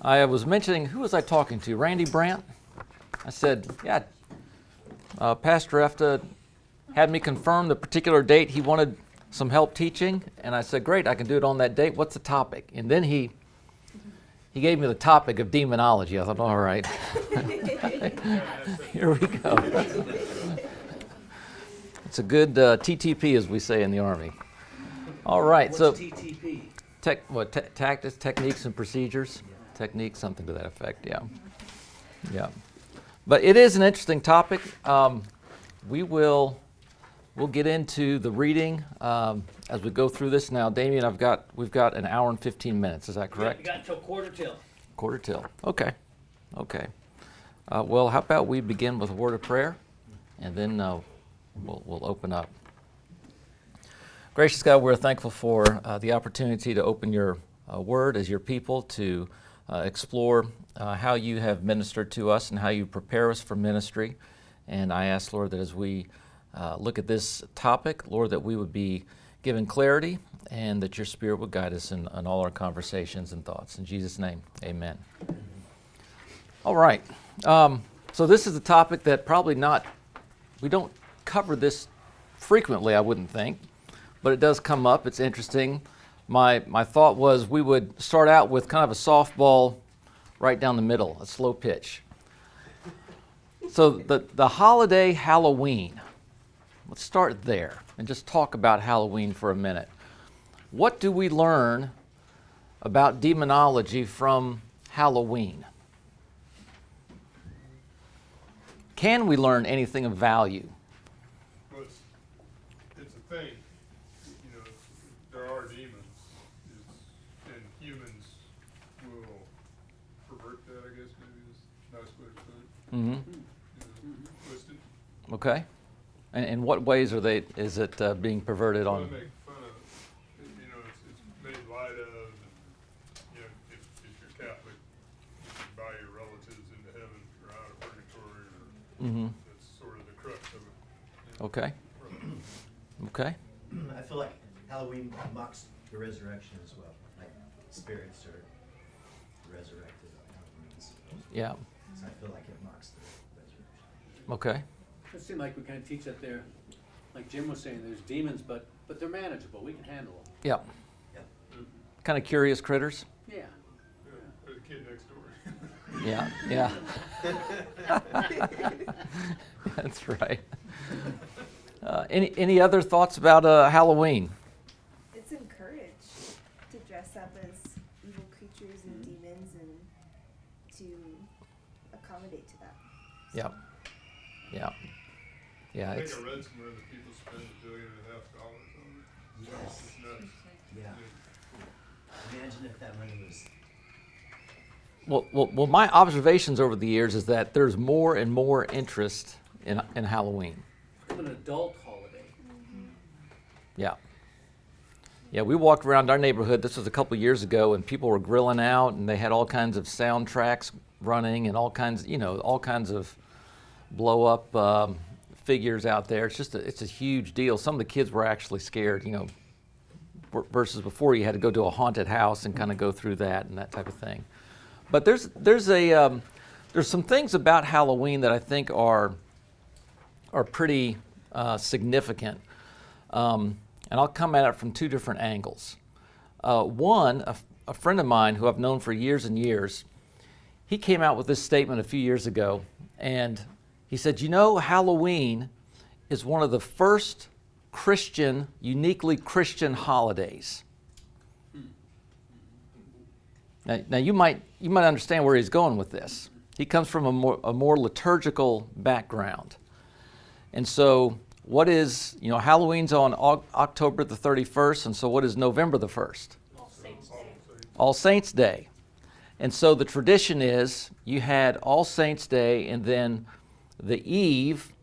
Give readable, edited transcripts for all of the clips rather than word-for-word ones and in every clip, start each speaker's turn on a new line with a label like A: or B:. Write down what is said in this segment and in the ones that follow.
A: I was mentioning, who was I talking to? Randy Brandt? I said, yeah, Pastor Efta had me confirm the particular date he wanted some help teaching, and I said, great, I can do it on that date. What's the topic? And then he gave me the topic of demonology. I thought, all right, here we go. It's a good TTP, as we say in the Army. All right,
B: What's
A: so
B: TTP?
A: Tactics, techniques, and procedures. Techniques, something to that effect. Yeah. But it is an interesting topic. We'll get into the reading as we go through this. Now, Damien, we've got an hour and 15 minutes. Is that correct?
B: We got until quarter till.
A: Quarter till. Okay. Well, how about we begin with a word of prayer, and then we'll open up. Gracious God, we're thankful for the opportunity to open your word as your people, to explore how you have ministered to us and how you prepare us for ministry. And I ask, Lord, that as we look at this topic, Lord, that we would be given clarity and that your Spirit would guide us in all our conversations and thoughts. In Jesus' name, amen. All right. So this is a topic that we don't cover this frequently, I wouldn't think, but it does come up. It's interesting. My thought was we would start out with kind of a softball right down the middle, a slow pitch. So the holiday Halloween, let's start there and just talk about Halloween for a minute. What do we learn about demonology from Halloween? Can we learn anything of value?
C: Well, it's a thing. You know, there are demons, and humans will pervert that, I guess, maybe is a nice way to put it.
A: Mm-hmm.
C: You know, twist it.
A: Okay. And in what ways is it being perverted
C: Well,
A: on?
C: they make fun of, you know, it's made light of, you know, if you're Catholic, you can buy your relatives into heaven or out of purgatory, or
A: Mm-hmm.
C: that's sort of the crux of it. You know.
A: Okay. Okay.
D: I feel like Halloween mocks the resurrection as well. Like spirits are resurrected on Halloween.
A: Yeah.
D: So I feel like it mocks the resurrection.
A: Okay.
E: It seemed like we kind of teach that there, like Jim was saying, there's demons, but they're manageable. We can handle them.
A: Yeah.
D: Yeah.
A: Kind of curious critters.
E: Yeah.
C: Or the kid next door.
A: Yeah. That's right. Any other thoughts about Halloween?
F: It's encouraged to dress up as evil creatures and demons and to accommodate to that.
A: Yeah.
C: I think
A: It's
C: I read somewhere that people spend $1.5 billion on it.
D: Yes.
C: It's nuts.
D: Yeah. Imagine if that money was.
A: well. My observations over the years is that there's more and more interest in Halloween.
E: It's an adult holiday.
A: Yeah, we walked around our neighborhood, this was a couple years ago, and people were grilling out, and they had all kinds of soundtracks running and all kinds of blow-up figures out there. It's a huge deal. Some of the kids were actually scared, versus before you had to go to a haunted house and kind of go through that and that type of thing. But there's some things about Halloween that I think are pretty significant. And I'll come at it from two different angles. One, a friend of mine who I've known for years and years, he came out with this statement a few years ago, and he said, Halloween is one of the first uniquely Christian holidays. Now you might understand where he's going with this. He comes from a more liturgical background. And so what is, Halloween's on October the 31st, and so what is November the 1st? All Saints Day. And so the tradition is you had All Saints Day, and then the eve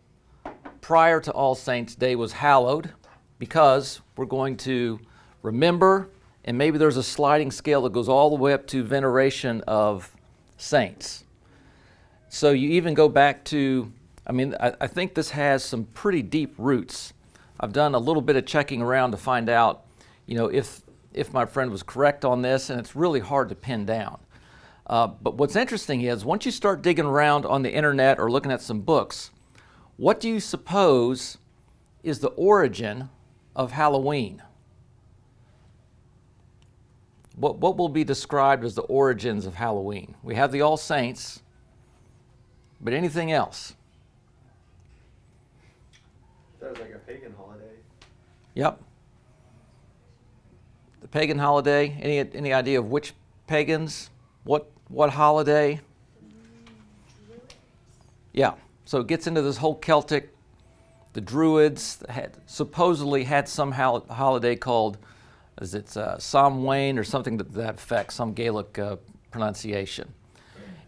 A: prior to All Saints Day was hallowed, because we're going to remember, and maybe there's a sliding scale that goes all the way up to veneration of saints. So you even go back to, I think this has some pretty deep roots. I've done a little bit of checking around to find out, if my friend was correct on this, and it's really hard to pin down. But what's interesting is once you start digging around on the internet or looking at some books, what do you suppose is the origin of Halloween? What will be described as the origins of Halloween? We have the All Saints, but anything else?
D: That was like a pagan holiday.
A: Yep. The pagan holiday. Any idea of which pagans? What holiday? Yeah. So it gets into this whole Celtic. The Druids supposedly had some holiday called, is it Samhain or something to that effect, some Gaelic pronunciation.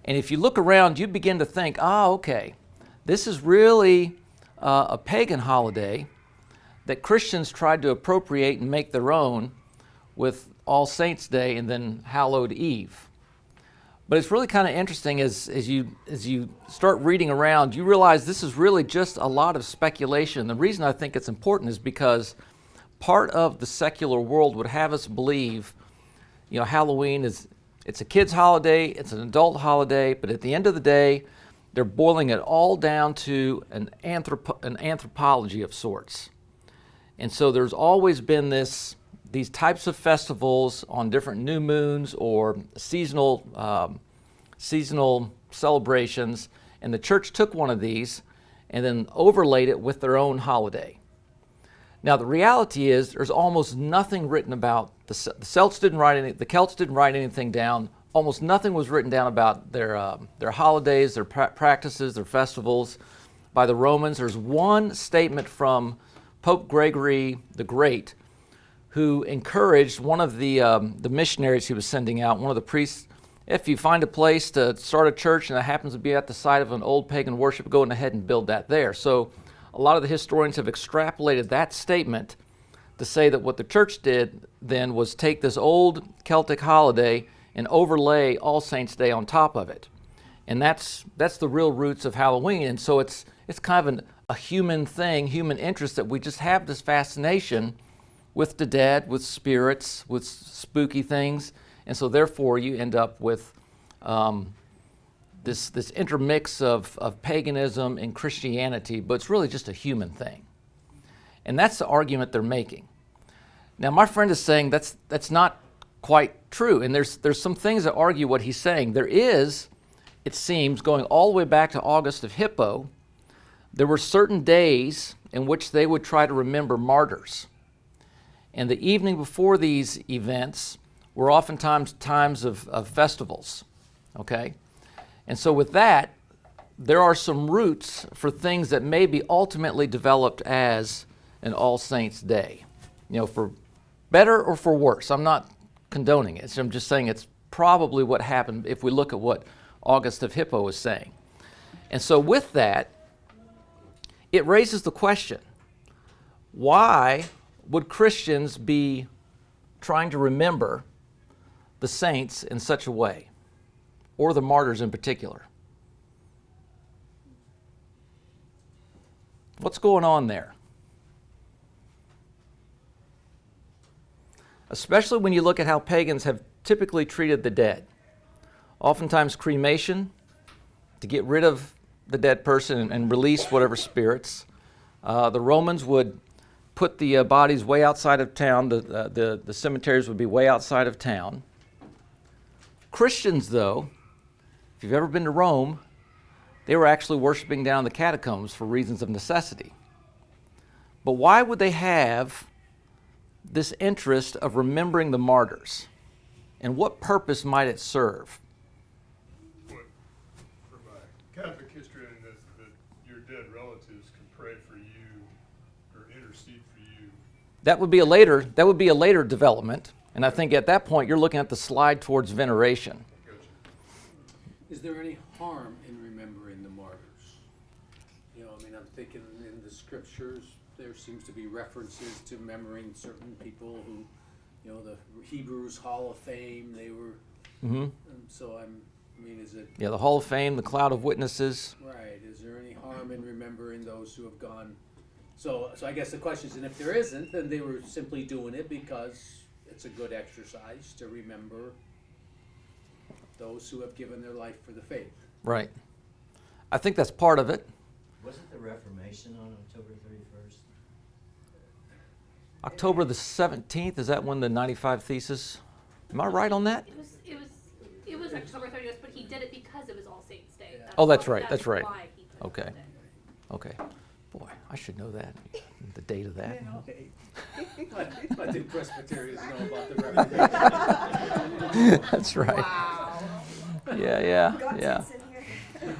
A: And if you look around, you begin to think, okay, this is really a pagan holiday that Christians tried to appropriate and make their own with All Saints' Day and then Hallowed Eve. But it's really kind of interesting as you start reading around, you realize this is really just a lot of speculation. The reason I think it's important is because part of the secular world would have us believe, Halloween it's a kid's holiday, it's an adult holiday, but at the end of the day, they're boiling it all down to an anthropology of sorts. And so there's always been these types of festivals on different new moons or seasonal celebrations, and the church took one of these and then overlaid it with their own holiday. Now the reality is there's almost nothing written about the Celts didn't write the Celts didn't write anything down. Almost nothing was written down about their holidays, their practices, their festivals by the Romans. There's one statement from Pope Gregory the Great, who encouraged one of the missionaries he was sending out, one of the priests, if you find a place to start a church and it happens to be at the site of an old pagan worship, go ahead and build that there. So a lot of the historians have extrapolated that statement to say that what the church did then was take this old Celtic holiday and overlay All Saints' Day on top of it. And that's the real roots of Halloween. And so it's kind of a human thing, human interest, that we just have this fascination with the dead, with spirits, with spooky things. And so therefore you end up with this intermix of paganism and Christianity, but it's really just a human thing. And that's the argument they're making. Now my friend is saying that's not quite true, and there's some things that argue what he's saying. There is, it seems, going all the way back to August of Hippo, there were certain days in which they would try to remember martyrs. And the evening before these events were oftentimes times of festivals, okay? And so with that, there are some roots for things that may be ultimately developed as an All Saints' Day, for better or for worse. I'm not condoning it. I'm just saying it's probably what happened if we look at what August of Hippo was saying. And so with that, it raises the question, why would Christians be trying to remember the saints in such a way, or the martyrs in particular? What's going on there? Especially when you look at how pagans have typically treated the dead. Oftentimes cremation, to get rid of the dead person and release whatever spirits. The Romans would put the bodies way outside of town. The cemeteries would be way outside of town. Christians, though, if you've ever been to Rome, they were actually worshiping down in the catacombs for reasons of necessity. But why would they have this interest of remembering the martyrs? And what purpose might it serve?
C: What, from my Catholic history, and that your dead relatives can pray for you or intercede for you.
A: That would be a later development, and I think at that point you're looking at the slide towards veneration.
C: Gotcha.
E: Is there any harm in remembering the martyrs? I'm thinking in the scriptures there seems to be references to remembering certain people who, the Hebrews Hall of Fame, they were, so is it?
A: Yeah, the Hall of Fame, the cloud of witnesses.
E: Right, is there any harm in remembering those who have gone? So I guess the question is, and if there isn't, then they were simply doing it because it's a good exercise to remember. those who have given their life for the faith.
A: Right. I think that's part of it.
D: Wasn't the Reformation on October 31st?
A: October the 17th, is that when the 95 Thesis? Am I right on that?
B: It was October 30th, but he did it because it was All Saints Day.
E: Yeah.
A: Oh, that's right, that's right.
B: Why he put
A: Okay.
B: it in.
A: Okay. Boy, I should know that. The date of that.
E: I think Presbyterians know about the Reformation.
A: That's right.
F: Wow.
A: Yeah.
F: God's in here.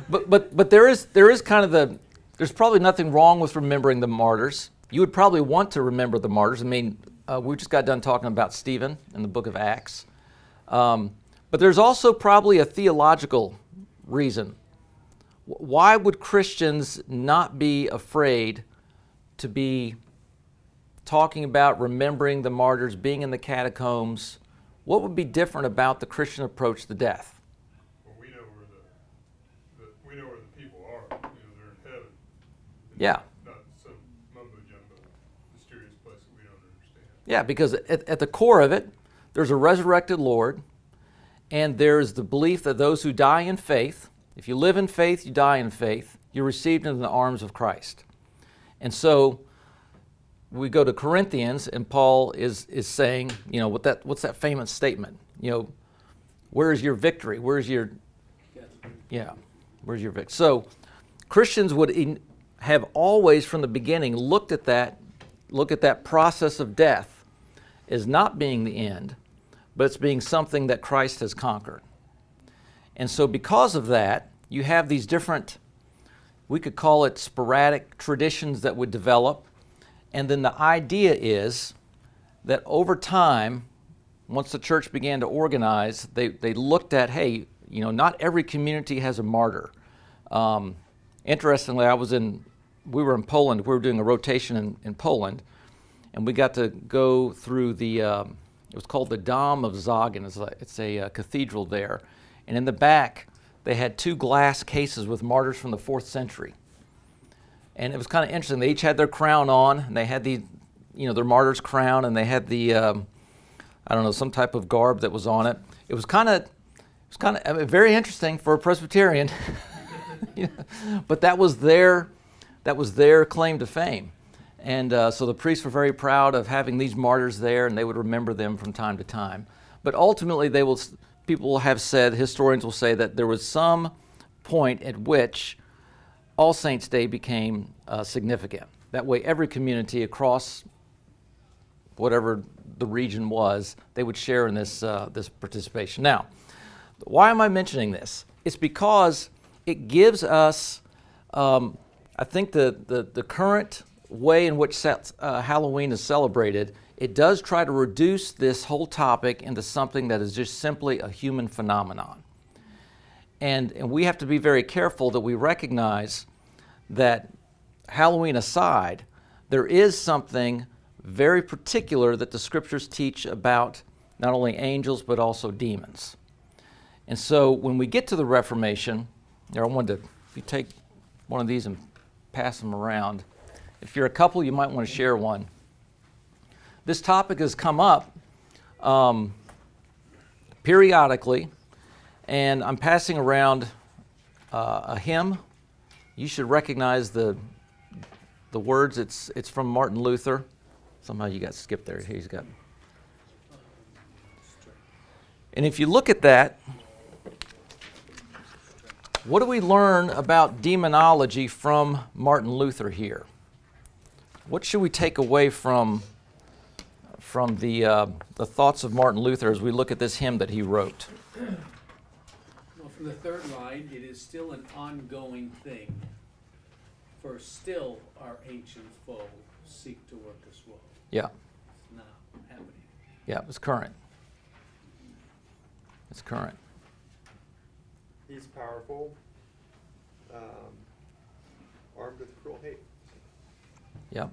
A: But there is kind of there's probably nothing wrong with remembering the martyrs. You would probably want to remember the martyrs. I mean, we just got done talking about Stephen in the book of Acts. But there's also probably a theological reason. Why would Christians not be afraid to be talking about remembering the martyrs, being in the catacombs? What would be different about the Christian approach to death?
C: Well, we know where the people are. You know, they're in heaven.
A: Yeah.
C: Not some mumbo jumbo, mysterious place that we don't understand.
A: Yeah, because at the core of it, there's a resurrected Lord, and there's the belief that those who die in faith, if you live in faith, you die in faith, you're received into the arms of Christ. And so we go to Corinthians, and Paul is saying, you know, what's that famous statement? You know, where's your victory? Where's your victory? So Christians would have always from the beginning look at that process of death as not being the end, but it's being something that Christ has conquered. And so because of that, you have these different, we could call it sporadic traditions that would develop. And then the idea is that over time, once the church began to organize, they looked at, hey, you know, not every community has a martyr. Interestingly, we were in Poland. We were doing a rotation in Poland, and we got to go through it was called the Dom of Zagen. It's a cathedral there. And in the back, they had 2 glass cases with martyrs from the 4th century. And it was kind of interesting. They each had their crown on, and they had their martyr's crown, and they had some type of garb that was on it. It was kind of very interesting for a Presbyterian. But that was their claim to fame. And so the priests were very proud of having these martyrs there, and they would remember them from time to time. But ultimately, people will have said, historians will say that there was some point at which All Saints' Day became significant. That way, every community across whatever the region was, they would share in this participation. Now, why am I mentioning this? It's because it gives us, I think, the current way in which Halloween is celebrated. It does try to reduce this whole topic into something that is just simply a human phenomenon. And we have to be very careful that we recognize that, Halloween aside, there is something very particular that the scriptures teach about not only angels but also demons. And so when we get to the Reformation, I wanted to, if you take one of these and pass them around, if you're a couple, you might want to share one. This topic has come up periodically, and I'm passing around a hymn. You should recognize the words. It's from Martin Luther. Somehow you got skipped there. He's got. And if you look at that, what do we learn about demonology from Martin Luther here? What should we take away from the thoughts of Martin Luther as we look at this hymn that he wrote?
E: Well, from the 3rd line, it is still an ongoing thing. For still our ancient foe seek to work us woe.
A: Yeah.
E: It's not happening.
A: Yeah, it's current. It's current.
G: He's powerful, armed with cruel hate.
A: Yep.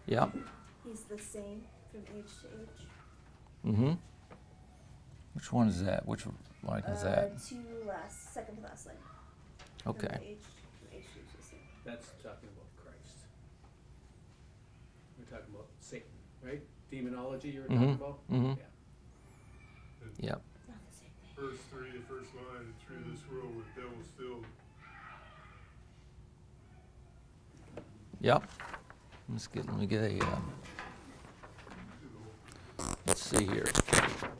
A: Yep.
F: He's the same from age to age.
A: Mm-hmm. Which one is that? Which line is that?
F: Second to last line.
A: Okay.
F: From age to age is the same.
E: That's talking about Christ. We're talking about Satan, right? Demonology you were talking about?
A: Mhm.
E: Yeah.
A: Yep.
F: Not the same thing.
C: verse 3, the first line, and through this world with devils filled.
A: Yep. Let me get a, let's see here.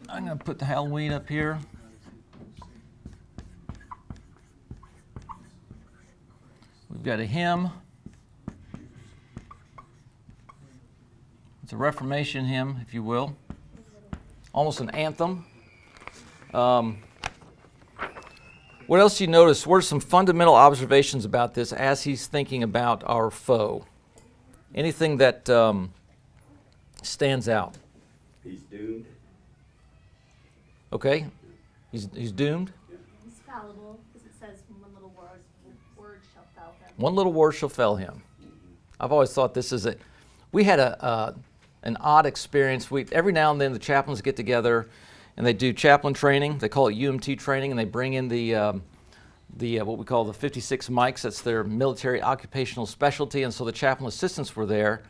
A: I'm going to put the Halloween up here. We've got a hymn. It's a Reformation hymn, if you will. Almost an anthem. What else do you notice? What are some fundamental observations about this as he's thinking about our foe? Anything that stands out?
H: He's doomed.
A: Okay? He's doomed?
B: He's fallible, because it says one little word shall fail him.
A: One little word shall fail him. I've always thought this is we had an odd experience. Every now and then the chaplains get together and they do chaplain training. They call it UMT training, and they bring in the what we call the 56 mics. That's their military occupational specialty, and so the chaplain assistants were there.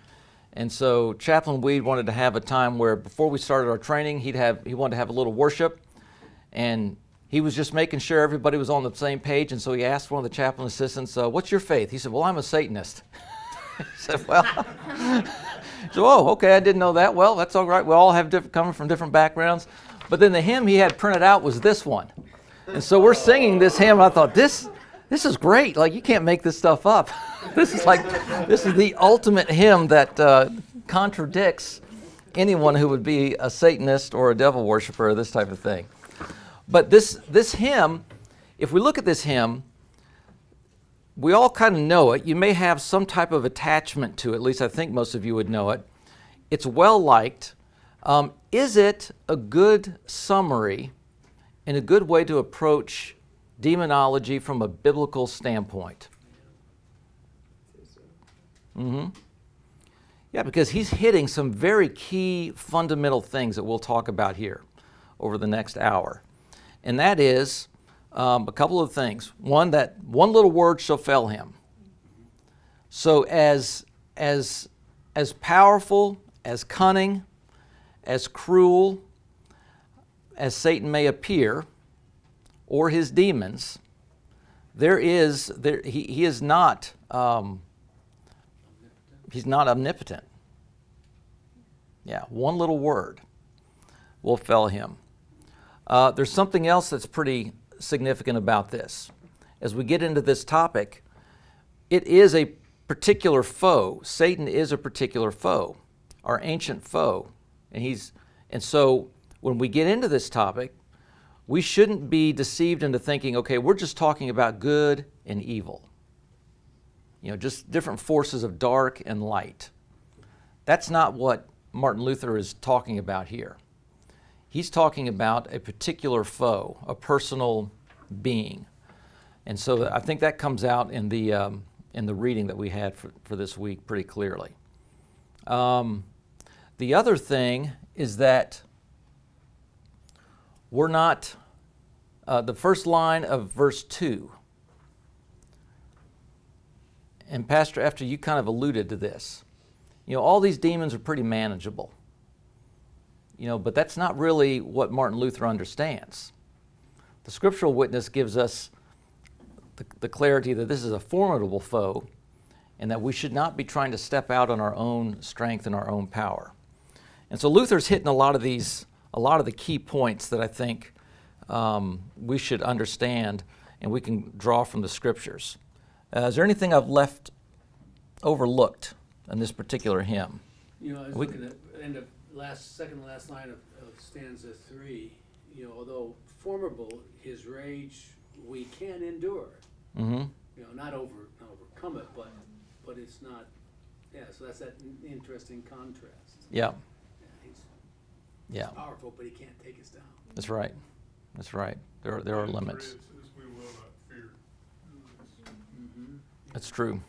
A: And so Chaplain Weed wanted to have a time where before we started our training, he wanted to have a little worship, and he was just making sure everybody was on the same page. And so he asked one of the chaplain assistants, "What's your faith?" He said, "Well, I'm a Satanist." He said, "Well," so, "Oh, okay, I didn't know that. Well, that's all right. We all have coming from different backgrounds." But then the hymn he had printed out was this one. And so we're singing this hymn. I thought, this is great. Like, you can't make this stuff up. This is the ultimate hymn that contradicts anyone who would be a Satanist or a devil worshiper or this type of thing. But this hymn, if we look at this hymn, we all kind of know it. You may have some type of attachment to it. At least I think most of you would know it. It's well liked. Is it a good summary and a good way to approach demonology from a biblical standpoint? Mm-hmm. Yeah, because he's hitting some very key fundamental things that we'll talk about here over the next hour. And that is a couple of things. One, that one little word shall fail him. So as powerful, as cunning, as cruel as Satan may appear, or his demons, he is not he's not omnipotent. Yeah, one little word will fell him. There's something else that's pretty significant about this. As we get into this topic, it is a particular foe. Satan is a particular foe, our ancient foe. And so when we get into this topic, we shouldn't be deceived into thinking, okay, we're just talking about good and evil. Just different forces of dark and light. That's not what Martin Luther is talking about here. He's talking about a particular foe, a personal being. And so I think that comes out in the reading that we had for this week pretty clearly. The other thing is that we're not, the first line of verse 2, and Pastor, after you kind of alluded to this, all these demons are pretty manageable, but that's not really what Martin Luther understands. The scriptural witness gives us the clarity that this is a formidable foe and that we should not be trying to step out on our own strength and our own power. And so Luther's hitting a lot of the key points that I think we should understand and we can draw from the scriptures. Is there anything I've left overlooked in this particular hymn?
E: I was looking at end of second to last line of stanza 3. Although formidable, his rage we can endure.
A: Mm-hmm.
E: Not overcome it, but it's not. Yeah, so that's that interesting contrast.
A: Yeah.
E: He's powerful, but he can't take us down.
A: That's right. That's right. There are limits.
C: Says, we will not fear.
E: Mm-hmm.
A: That's true.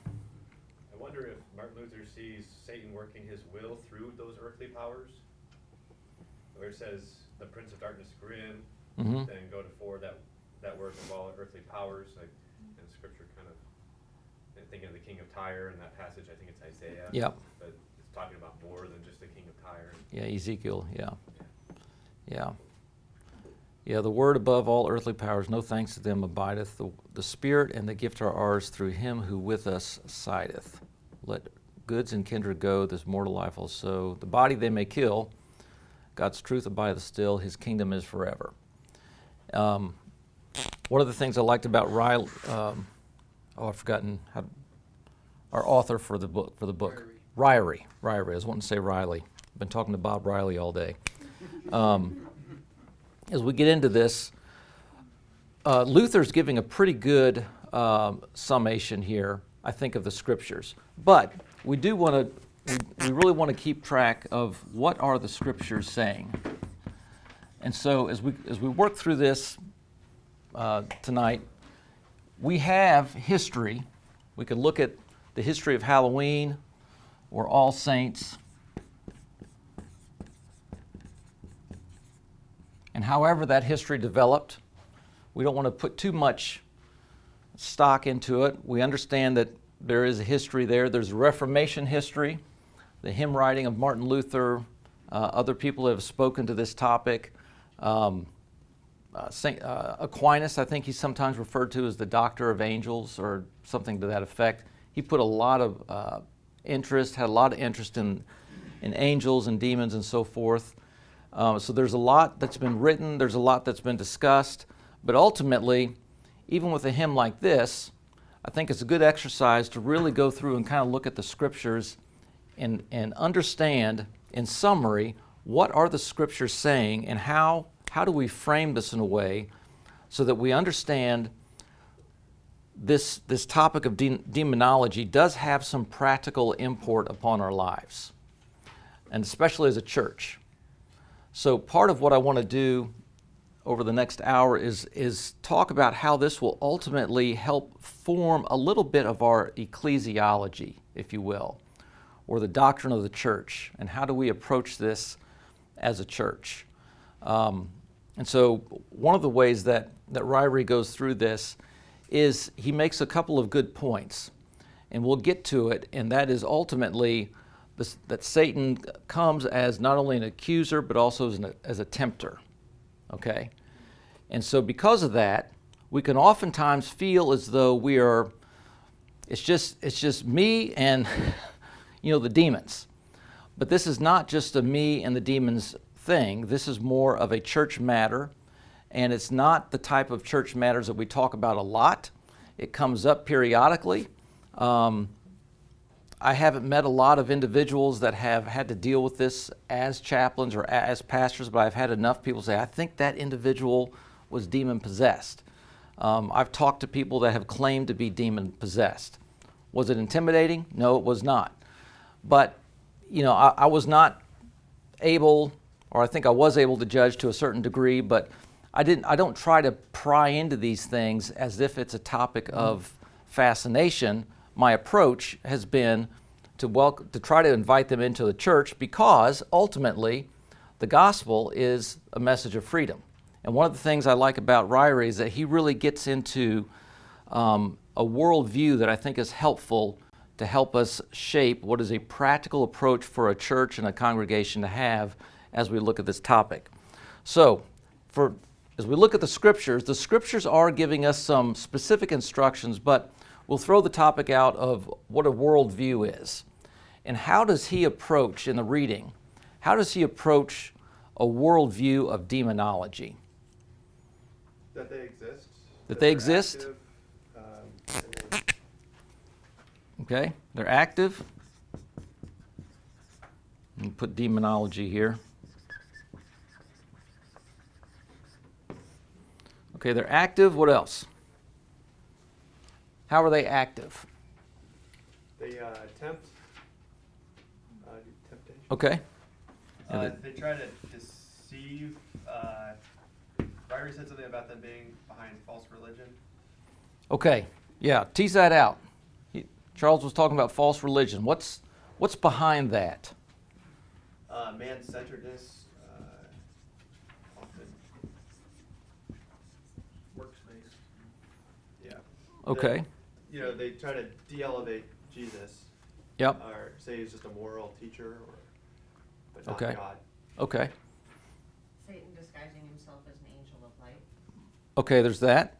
I: I wonder if Martin Luther sees Satan working his will through those earthly powers, where it says the prince of darkness grin,
A: Mm-hmm.
I: then go to 4, that work of all earthly powers, like in Scripture, kind of thinking of the king of Tyre in that passage. I think it's Isaiah.
A: Yep.
I: But it's talking about more than just the king of Tyre.
A: Yeah, Ezekiel. Yeah. Yeah. Yeah, the word above all earthly powers, no thanks to them abideth. The Spirit and the gift are ours through him who with us sideth. Let goods and kindred go, this mortal life also. The body they may kill, God's truth abideth still, his kingdom is forever. One of the things I liked about Riley, I've forgotten our author for the book. Ryrie. I was wanting to say Riley. I've been talking to Bob Riley all day. As we get into this, Luther's giving a pretty good summation here, I think, of the scriptures. But we do want to, we really want to keep track of what are the scriptures saying. And so as we work through this tonight, we have history. We could look at the history of Halloween or All Saints. And however that history developed, we don't want to put too much stock into it. We understand that there is a history there. There's a Reformation history, the hymn writing of Martin Luther. Other people have spoken to this topic. St. Aquinas, I think he's sometimes referred to as the Doctor of Angels or something to that effect. He put a lot of interest, had a lot of interest in angels and demons and so forth. So there's a lot that's been written, there's a lot that's been discussed, but ultimately, even with a hymn like this, I think it's a good exercise to really go through and kind of look at the scriptures and understand, in summary, what are the scriptures saying and how do we frame this in a way so that we understand this topic of demonology does have some practical import upon our lives, and especially as a church. So part of what I want to do over the next hour is talk about how this will ultimately help form a little bit of our ecclesiology, if you will, or the doctrine of the church, and how do we approach this as a church. And so one of the ways that Ryrie goes through this is he makes a couple of good points, and we'll get to it, and that is ultimately that Satan comes as not only an accuser, but also as a tempter, okay? And so because of that, we can oftentimes feel as though it's just me and, the demons. But this is not just a me and the demons thing. This is more of a church matter, and it's not the type of church matters that we talk about a lot. It comes up periodically. I haven't met a lot of individuals that have had to deal with this as chaplains or as pastors, but I've had enough people say, I think that individual was demon-possessed. I've talked to people that have claimed to be demon-possessed. Was it intimidating? No, it was not. But, I was not able, or I think I was able to judge to a certain degree, but I don't try to pry into these things as if it's a topic of fascination. My approach has been to try to invite them into the church because ultimately the gospel is a message of freedom. And one of the things I like about Ryrie is that he really gets into a worldview that I think is helpful to help us shape what is a practical approach for a church and a congregation to have as we look at this topic. So, as we look at the scriptures are giving us some specific instructions, but we'll throw the topic out of what a worldview is. And how does he approach, in the reading, how does he approach a worldview of demonology?
G: That they exist.
A: That they exist?
G: Active, and then
A: Okay, they're active. Let me put demonology here. Okay, they're active. What else? How are they active?
G: they tempt, temptation.
A: Okay.
G: They try to deceive. Ryrie said something about them being behind false religion.
A: Okay, yeah, tease that out. Charles was talking about false religion. What's behind that?
G: Man-centeredness, often
C: Works-based.
G: yeah.
A: Okay.
G: They try to de-elevate Jesus.
A: Yep.
G: Or say he's just a moral teacher, but not
A: Okay.
G: God.
A: Okay.
H: Satan disguising himself as an angel of
A: Okay, there's that.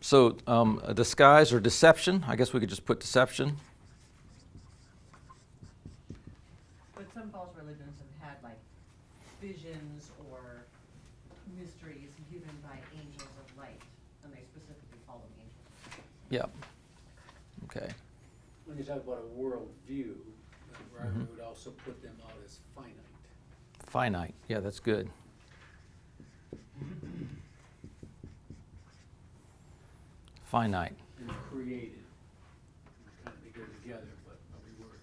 A: So a disguise or deception, I guess we could just put deception.
H: But some false religions have had like visions or mysteries given by angels of light, and they specifically follow angels.
A: Yep. Okay.
E: When you talk about a world view, Ryrie would also put them out as finite.
A: Finite. Yeah, that's good. Finite.
E: And created. Kind of they go together, but every word.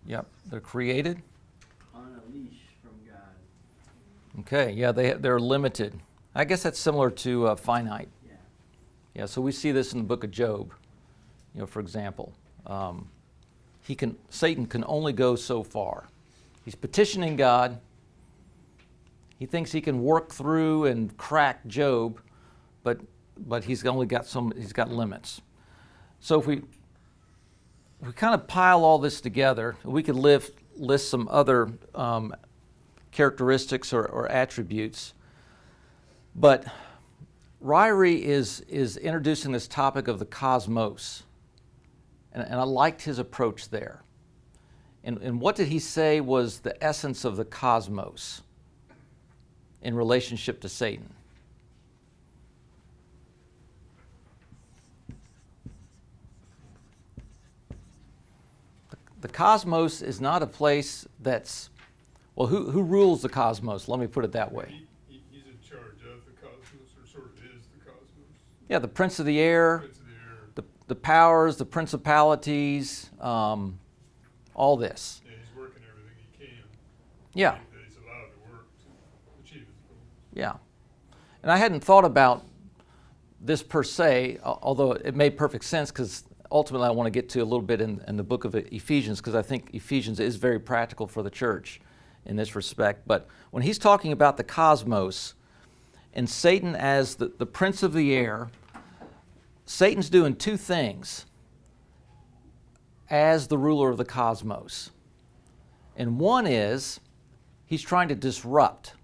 A: Yep. They're created.
J: On a leash from God.
A: Okay. Yeah, they're limited. I guess that's similar to finite.
J: Yeah.
A: Yeah. So we see this in the book of Job. You know, for example, Satan can only go so far. He's petitioning God. He thinks he can work through and crack Job, but he's only got he's got limits. So if we kind of pile all this together, we could list some other characteristics or attributes. But Ryrie is introducing this topic of the cosmos, and I liked his approach there. And what did he say was the essence of the cosmos in relationship to Satan? The cosmos is not a place that's, well, who rules the cosmos? Let me put it that way.
C: He's in charge of the cosmos, or sort of is the cosmos.
A: Yeah, the prince of the air,
C: Prince of the air.
A: the powers, the principalities, all this.
C: Yeah, he's working everything he can.
A: Yeah.
C: That he's allowed to work to achieve his goals.
A: Yeah. And I hadn't thought about this per se, although it made perfect sense, because ultimately I want to get to a little bit in the book of Ephesians, because I think Ephesians is very practical for the church in this respect. But when he's talking about the cosmos and Satan as the prince of the air, Satan's doing two things as the ruler of the cosmos. And one is he's trying to disrupt